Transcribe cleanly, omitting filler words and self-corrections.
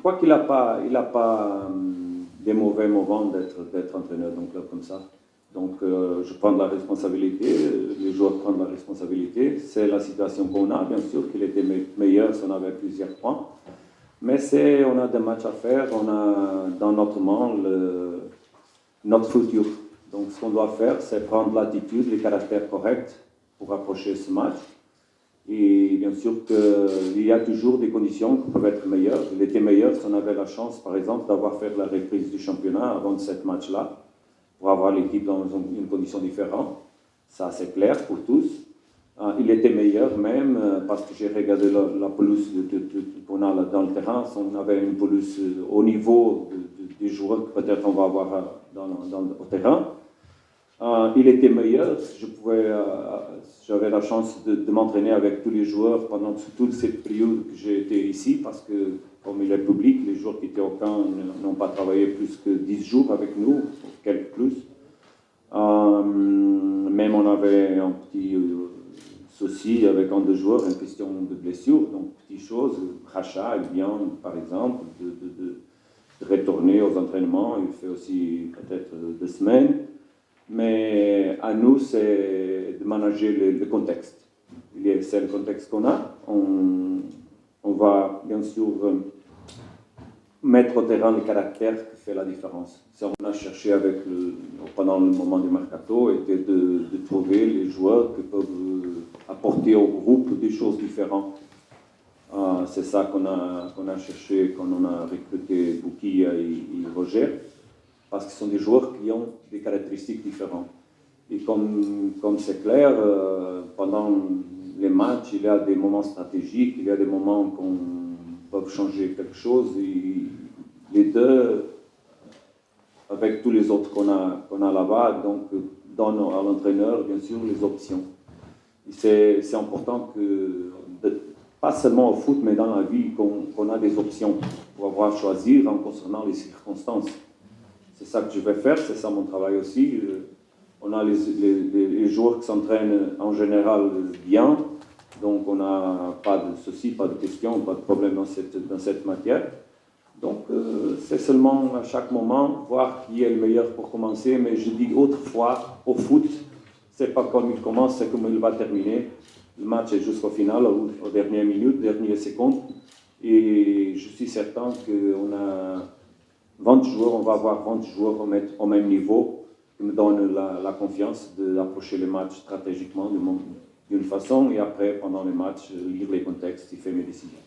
Je crois qu'il n'a pas, des mauvais moments d'être entraîneur d'un club comme ça. Donc, je prends de la responsabilité, les joueurs prennent de la responsabilité. C'est la situation qu'on a, bien sûr, qu'il était meilleur si on avait plusieurs points. Mais on a des matchs à faire, on a dans notre main notre futur. Donc, ce qu'on doit faire, c'est prendre l'attitude, les caractères corrects pour approcher ce match. Et bien sûr qu'il y a toujours des conditions qui peuvent être meilleures. Il était meilleur si on avait la chance, par exemple, d'avoir fait la reprise du championnat avant de ce match-là, pour avoir l'équipe dans une condition différente. Ça, c'est clair pour tous. Il était meilleur même parce que j'ai regardé la pelouse qu'on a dans le terrain. Si on avait une pelouse au niveau des joueurs que peut-être on va avoir au terrain, il était meilleur. J'avais la chance de m'entraîner avec tous les joueurs pendant toute cette période que j'ai été ici parce que, comme il est public, les joueurs qui étaient au camp n'ont pas travaillé plus que 10 jours avec nous, quelques plus. Même on avait un petit souci avec un des joueurs, une question de blessure, donc petites choses. Racha, il vient par exemple de retourner aux entraînements, il fait aussi peut-être 2 semaines. Mais à nous, c'est de manager le contexte. C'est le contexte qu'on a. On va bien sûr mettre au terrain le caractère qui fait la différence. Ce qu'on a cherché pendant le moment du mercato était de trouver les joueurs qui peuvent apporter au groupe des choses différentes. C'est ça qu'on a cherché quand on a recruté Bouki et Roger, parce que ce sont des joueurs qui ont des caractéristiques différentes. Et comme c'est clair, pendant les matchs, il y a des moments stratégiques, il y a des moments qu'on peut changer quelque chose. Et les deux, avec tous les autres qu'on a là-bas, donc donnent à l'entraîneur, bien sûr, les options. Et c'est important pas seulement au foot, mais dans la vie, qu'on a des options pour avoir à choisir en concernant les circonstances. C'est ça que je vais faire, c'est ça mon travail aussi. On a les joueurs qui s'entraînent en général bien, donc on n'a pas de soucis, pas de questions, pas de problème dans cette matière. Donc c'est seulement à chaque moment voir qui est le meilleur pour commencer, mais je dis autrefois, au foot, c'est pas comme il commence, c'est comme il va terminer. Le match est jusqu'au final, aux dernières minutes, dernières secondes, et je suis certain qu'on a 20 joueurs, on va avoir 20 joueurs au même niveau, qui me donnent la confiance d'approcher les matchs stratégiquement d'une façon, et après, pendant les matchs, lire les contextes et faire mes décisions.